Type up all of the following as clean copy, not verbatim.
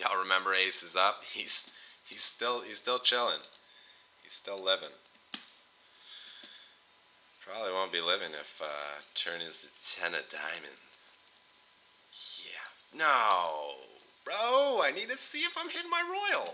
Y'all remember Ace is up? He's still chilling. He's still living. Probably won't be living if turn is the 10 of diamonds. Yeah. No, bro. I need to see if I'm hitting my royal.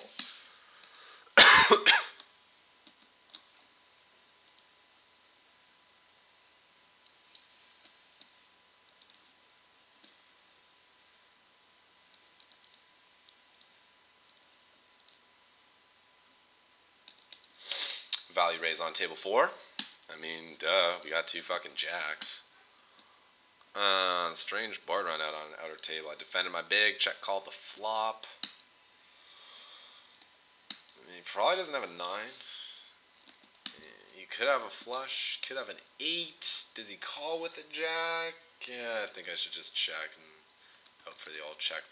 Value raise on table 4. I mean, duh. We got 2 fucking jacks. Strange board run out on outer table. I defended my big. Check called the flop. I mean, he probably doesn't have a 9. He could have a flush. Could have an 8. Does he call with a jack? Yeah, I think I should just check and hope for the old check.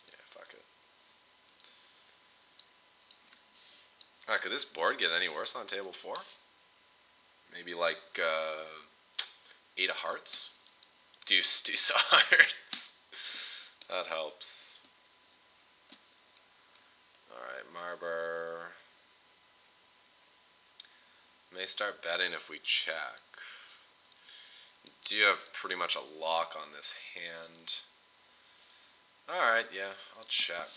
Yeah, fuck it. Alright, could this board get any worse on table 4? Maybe like 8 of hearts? Deuce of hearts. That helps. Alright, Marber. May start betting if we check. Do you have pretty much a lock on this hand? Alright, yeah, I'll check.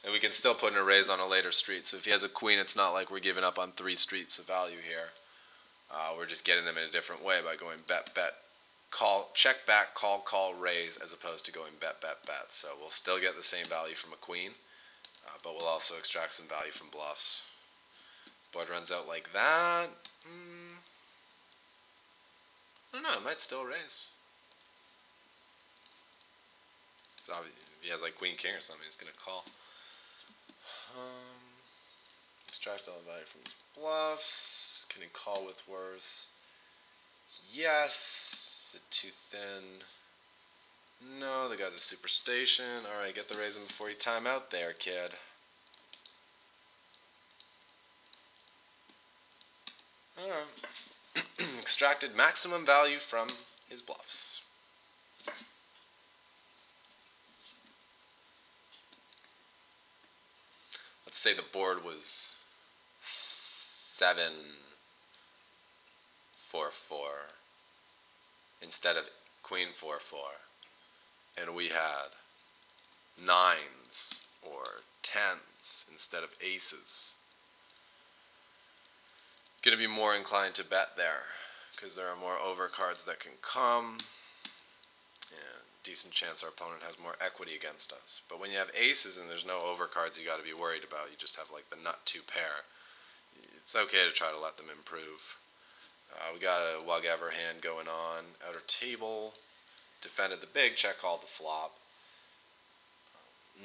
And we can still put in a raise on a later street. So if he has a queen, it's not like we're giving up on 3 streets of value here. We're just getting them in a different way by going bet, call, check back, call, raise, as opposed to going bet. So we'll still get the same value from a queen, but we'll also extract some value from bluffs. Board runs out like that. I don't know, it might still raise. So if he has like queen, king or something, he's going to call. Extract all the value from his bluffs. Can he call with worse? Yes. Is it too thin? No, the guy's a superstation. Alright, get the raising before you time out there, kid. Alright. Extracted maximum value from his bluffs. Let's say the board was 7-4-4 instead of queen 4-4, and we had 9s or 10s instead of aces. Gonna be more inclined to bet there because there are more overcards that can come, and decent chance our opponent has more equity against us. But when you have aces and there's no overcards you got to be worried about, you just have like the nut 2 pair, it's okay to try to let them improve. We got a whatever hand going on. Outer table, defended the big, check called the flop.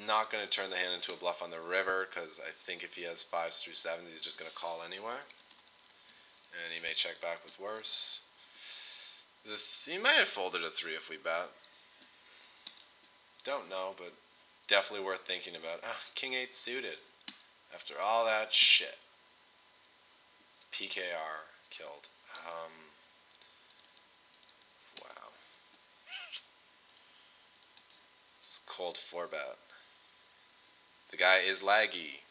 Not going to turn the hand into a bluff on the river because I think if he has 5s through 7s he's just going to call anyway. And he may check back with worse. He might have folded a 3 if we bet. Don't know, but definitely worth thinking about. King 8 suited. After all that shit. PKR killed. Wow. It's cold 4-bet. The guy is laggy,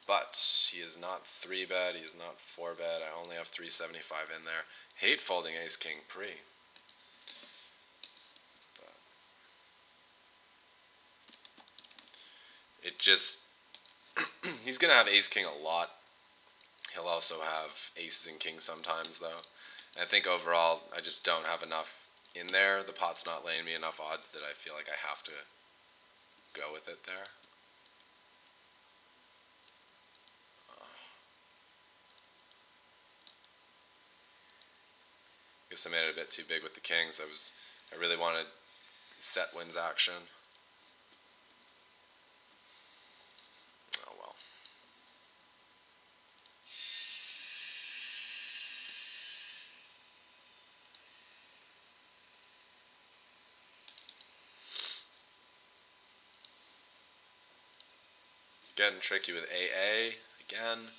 but he is not 3-bet, he is not 4-bet. I only have 375 in there. Hate folding ace king pre. But it just, he's going to have ace king a lot. He'll also have aces and kings sometimes, though. And I think overall, I just don't have enough in there. The pot's not laying me enough odds that I feel like I have to go with it there. Guess I made it a bit too big with the kings. I really wanted set wins action. Oh well. Getting tricky with AA again.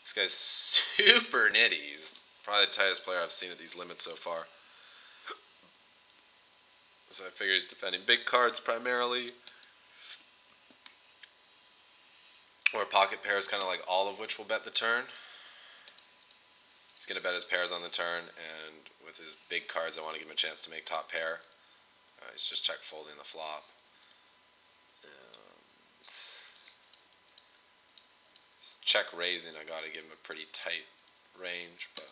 This guy's super nitty. He's Probably the tightest player I've seen at these limits so far. So I figure he's defending big cards primarily. Or pocket pairs, kind of like all of which will bet the turn. He's going to bet his pairs on the turn, and with his big cards, I want to give him a chance to make top pair. He's just check folding the flop. He's check raising, I got to give him a pretty tight range, but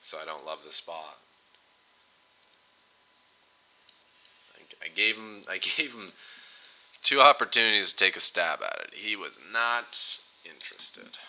so I don't love the spot. I gave him 2 opportunities to take a stab at it. He was not interested.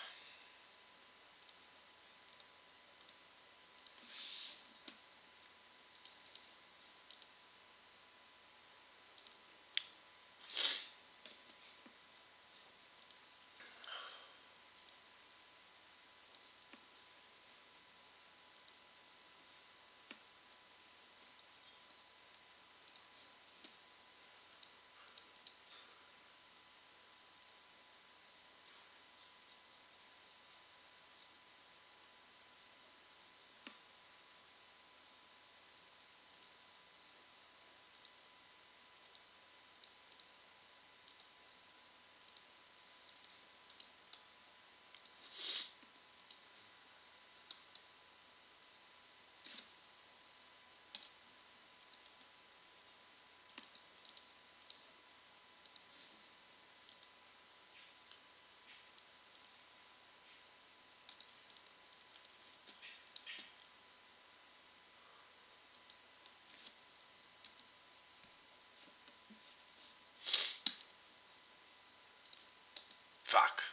Fuck.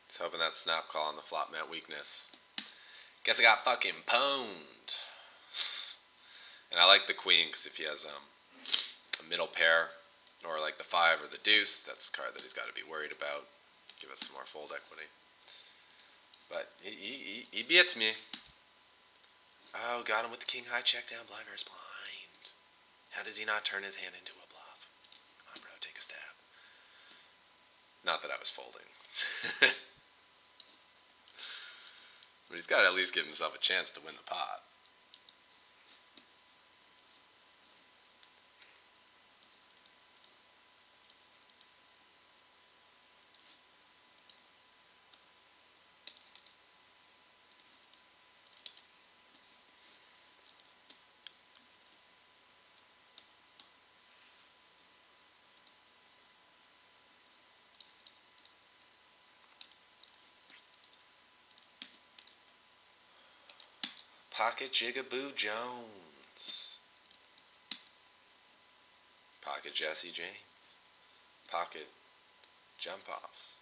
Just hoping that snap call on the flop meant weakness. Guess I got fucking pwned. And I like the queen, because if he has a middle pair, or like the 5 or the deuce, that's a card that he's got to be worried about. Give us some more fold equity. But he beats me. Oh, got him with the king high check down, blind versus blind. How does he not turn his hand into a bluff? Come on, bro, take a stab. Not that I was folding. But he's got to at least give himself a chance to win the pot. Pocket Jigaboo Jones. Pocket Jesse James. Pocket Jump Offs.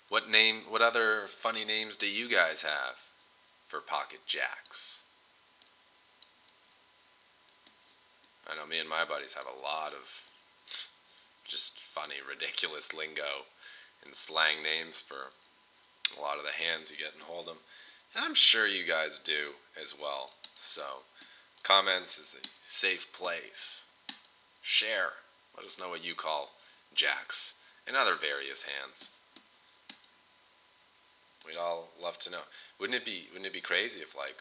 What other funny names do you guys have for Pocket Jacks? I know me and my buddies have a lot of just funny, ridiculous lingo and slang names for a lot of the hands you get in Hold'em. And I'm sure you guys do as well. So, comments is a safe place. Share. Let us know what you call jacks and other various hands. We'd all love to know. Wouldn't it be crazy if, like,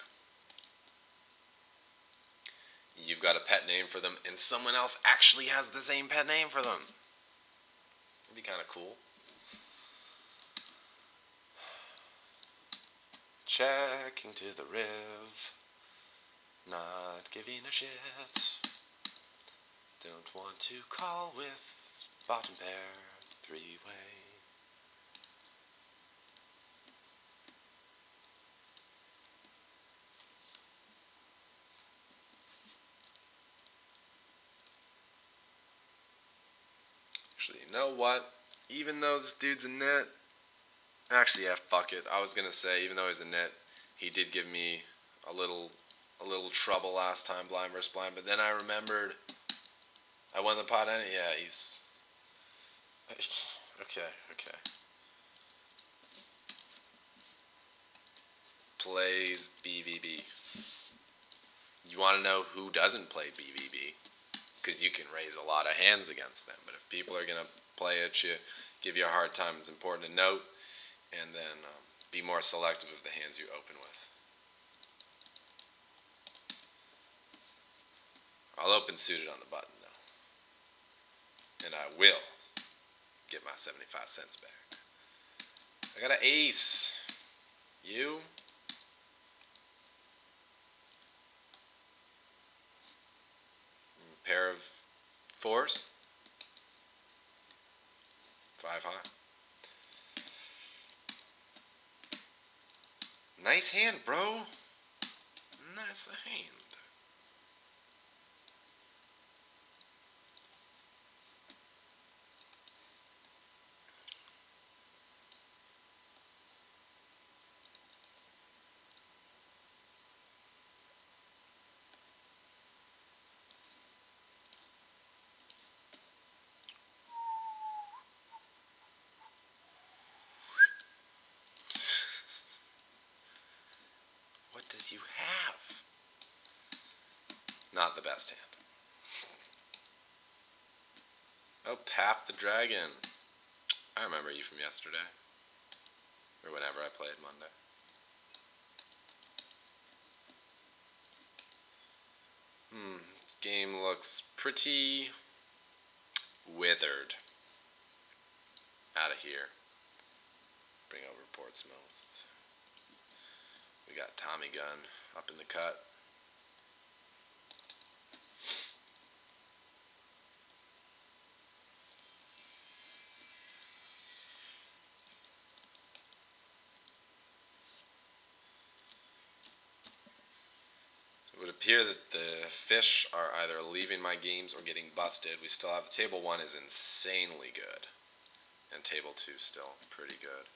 you've got a pet name for them and someone else actually has the same pet name for them? It'd be kind of cool. Checking to the riv, not giving a shit. Don't want to call with bottom pair, 3-way. Actually, you know what? Even though this dude's a net, actually, yeah, fuck it. I was gonna say, even though he's a net, he did give me a little trouble last time, blind versus blind. But then I remembered I won the pot, and yeah, he's okay. Plays BVB. You want to know who doesn't play BVB? because you can raise a lot of hands against them. But if people are going to play at you, give you a hard time, it's important to note and then be more selective of the hands you open with. I'll open suited on the button, though. And I will get my 75 cents back. I got an ace. You? Pair of fours. 5 high. Nice hand, bro. Nice hand. What does you have? Not the best hand. Oh, Path the Dragon. I remember you from yesterday. Or whenever I played Monday. This game looks pretty withered. Out of here. Bring over Portsmouth. We got Tommy Gun up in the cut. It would appear that the fish are either leaving my games or getting busted. We still have table 1 is insanely good. And table 2 still pretty good.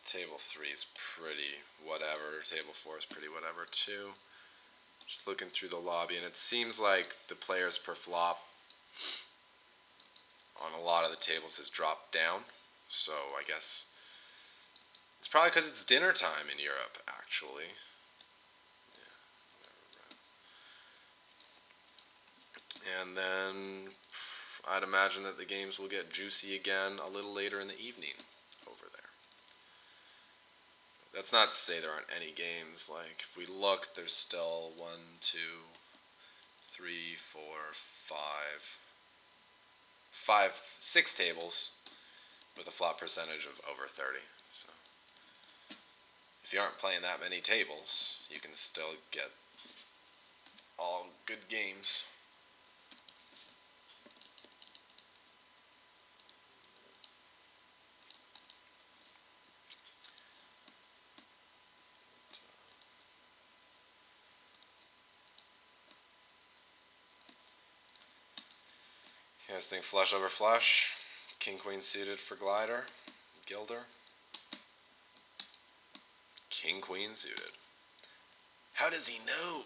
Table 3 is pretty whatever. Table 4 is pretty whatever too. Just looking through the lobby, and it seems like the players per flop on a lot of the tables has dropped down. So I guess it's probably because it's dinner time in Europe, actually. Yeah, and then I'd imagine that the games will get juicy again a little later in the evening over there. That's not to say there aren't any games. Like, if we look, there's still 1, 2, 3, 4, 5, 6 tables with a flop percentage of over 30. So if you aren't playing that many tables, you can still get all good games. You guys think flush over flush? King queen suited for glider? Gilder? King queen suited. How does he know?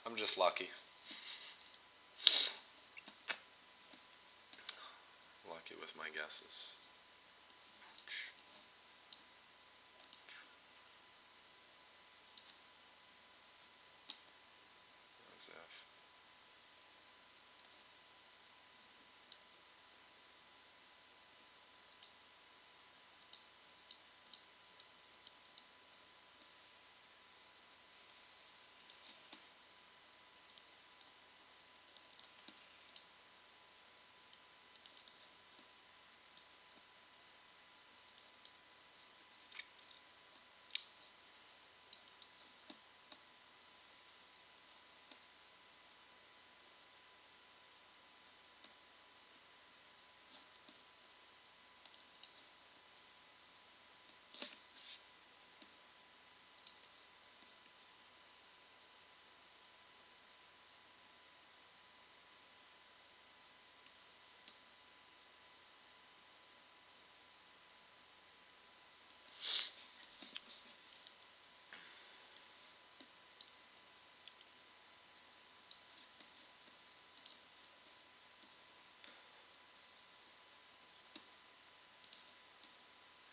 I'm just lucky. Lucky with my guesses. As if.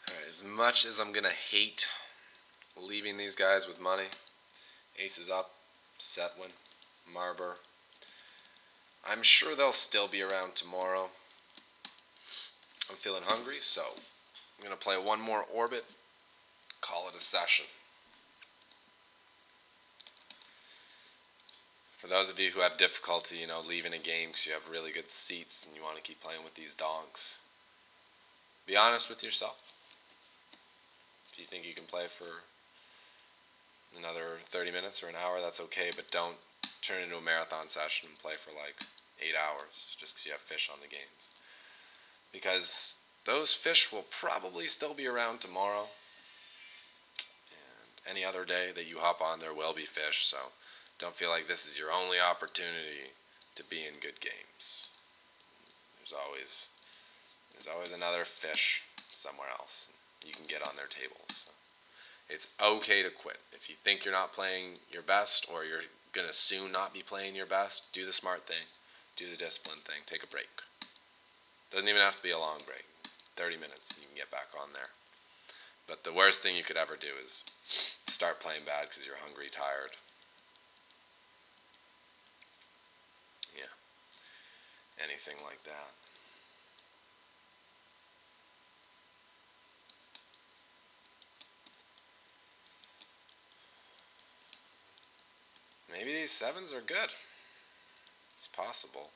Alright, as much as I'm gonna hate leaving these guys with money. Aces up, Setwin, Marber. I'm sure they'll still be around tomorrow. I'm feeling hungry, so I'm going to play one more orbit, call it a session. For those of you who have difficulty, leaving a game because you have really good seats and you want to keep playing with these donks, be honest with yourself. If you think you can play for another 30 minutes or an hour, that's okay, but don't turn into a marathon session and play for like 8 hours just because you have fish on the games. Because those fish will probably still be around tomorrow. And any other day that you hop on, there will be fish, so don't feel like this is your only opportunity to be in good games. There's always another fish somewhere else you can get on their tables. So it's okay to quit. If you think you're not playing your best or you're going to soon not be playing your best, do the smart thing. Do the disciplined thing. Take a break. Doesn't even have to be a long break. 30 minutes, you can get back on there. But the worst thing you could ever do is start playing bad because you're hungry, tired. Yeah. Anything like that. Maybe these sevens are good. It's possible.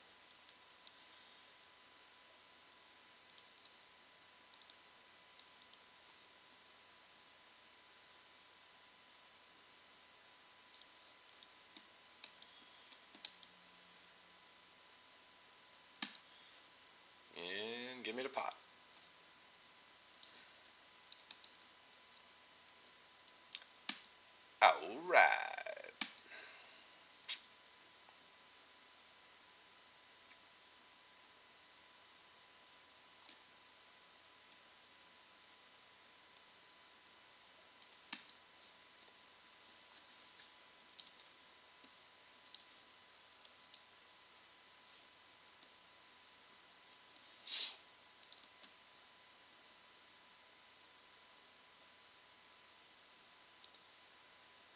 And give me the pot. Alright.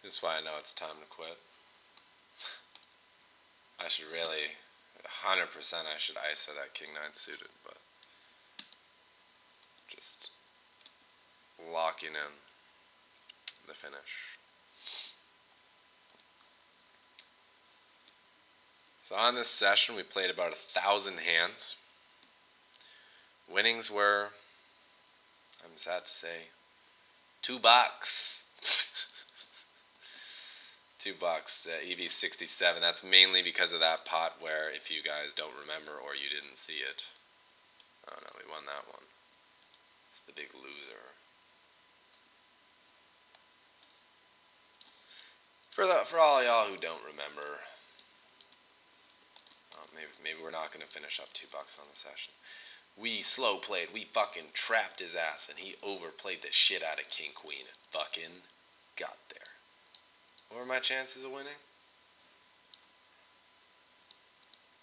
This is why I know it's time to quit. I should really, 100% I should ISO that King-9 suited, but just locking in the finish. So on this session we played about 1,000 hands. Winnings were, I'm sad to say, $2. $2, EV67. That's mainly because of that pot where, if you guys don't remember or you didn't see it, oh no, we won that one. It's the big loser. For all y'all who don't remember, maybe we're not gonna finish up $2 on the session. We slow played. We fucking trapped his ass, and he overplayed the shit out of King Queen and fucking got there. What were my chances of winning?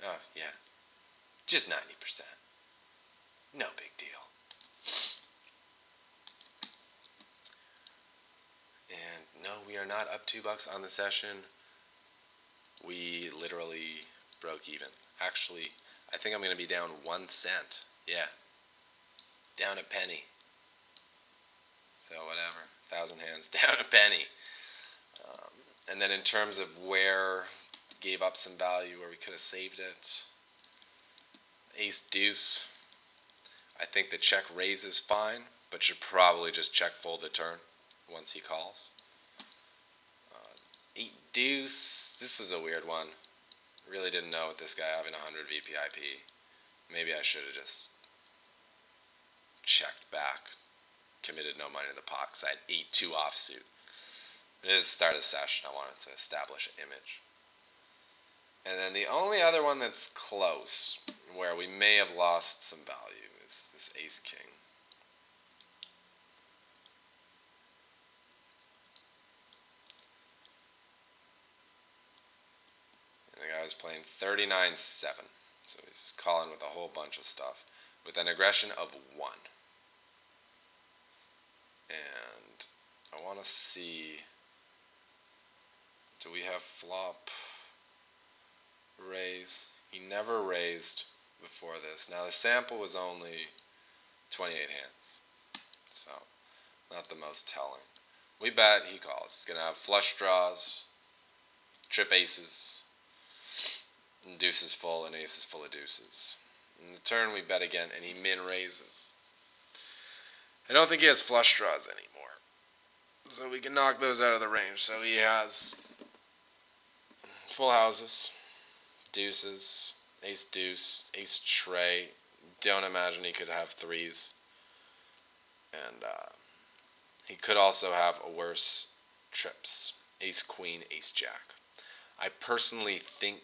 Oh, yeah. Just 90%. No big deal. And no, we are not up $2 on the session. We literally broke even. Actually, I think I'm going to be down 1 cent. Yeah. Down a penny. So whatever. 1,000 hands. Down a penny. And then in terms of where gave up some value, where we could have saved it, ace deuce, I think the check raise is fine, but should probably just check fold the turn once he calls. 8 deuce, this is a weird one. Really didn't know with this guy having 100 VPIP. Maybe I should have just checked back, committed no money to the pot because I had 8-2 offsuit. It is the start of the session. I wanted to establish an image. And then the only other one that's close, where we may have lost some value, is this ace-king. And the guy was playing 39-7, so he's calling with a whole bunch of stuff, with an aggression of 1. And I want to see, do we have flop raise? He never raised before this. Now the sample was only 28 hands, so not the most telling. We bet, he calls. He's going to have flush draws, trip aces, and deuces full, and aces full of deuces. In the turn we bet again, and he min raises. I don't think he has flush draws anymore, so we can knock those out of the range. So he has full houses, deuces, ace deuce, ace tray. Don't imagine he could have threes. And he could also have a worse trips. Ace queen, ace jack. I personally think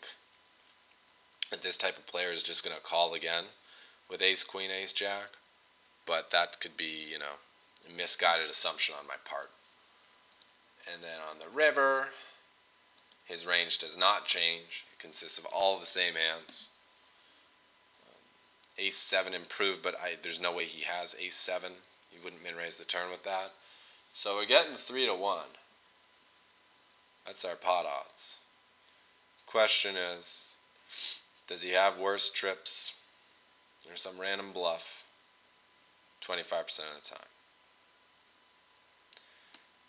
that this type of player is just going to call again with ace queen, ace jack. But that could be, a misguided assumption on my part. And then on the river, his range does not change. It consists of all the same hands. Ace 7 improved, but there's no way he has ace 7. You wouldn't min raise the turn with that. So we're getting 3-1. That's our pot odds. Question is, does he have worse trips or some random bluff 25% of the time?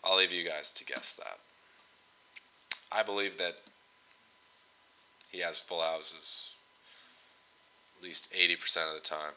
I'll leave you guys to guess that. I believe that he has full houses at least 80% of the time.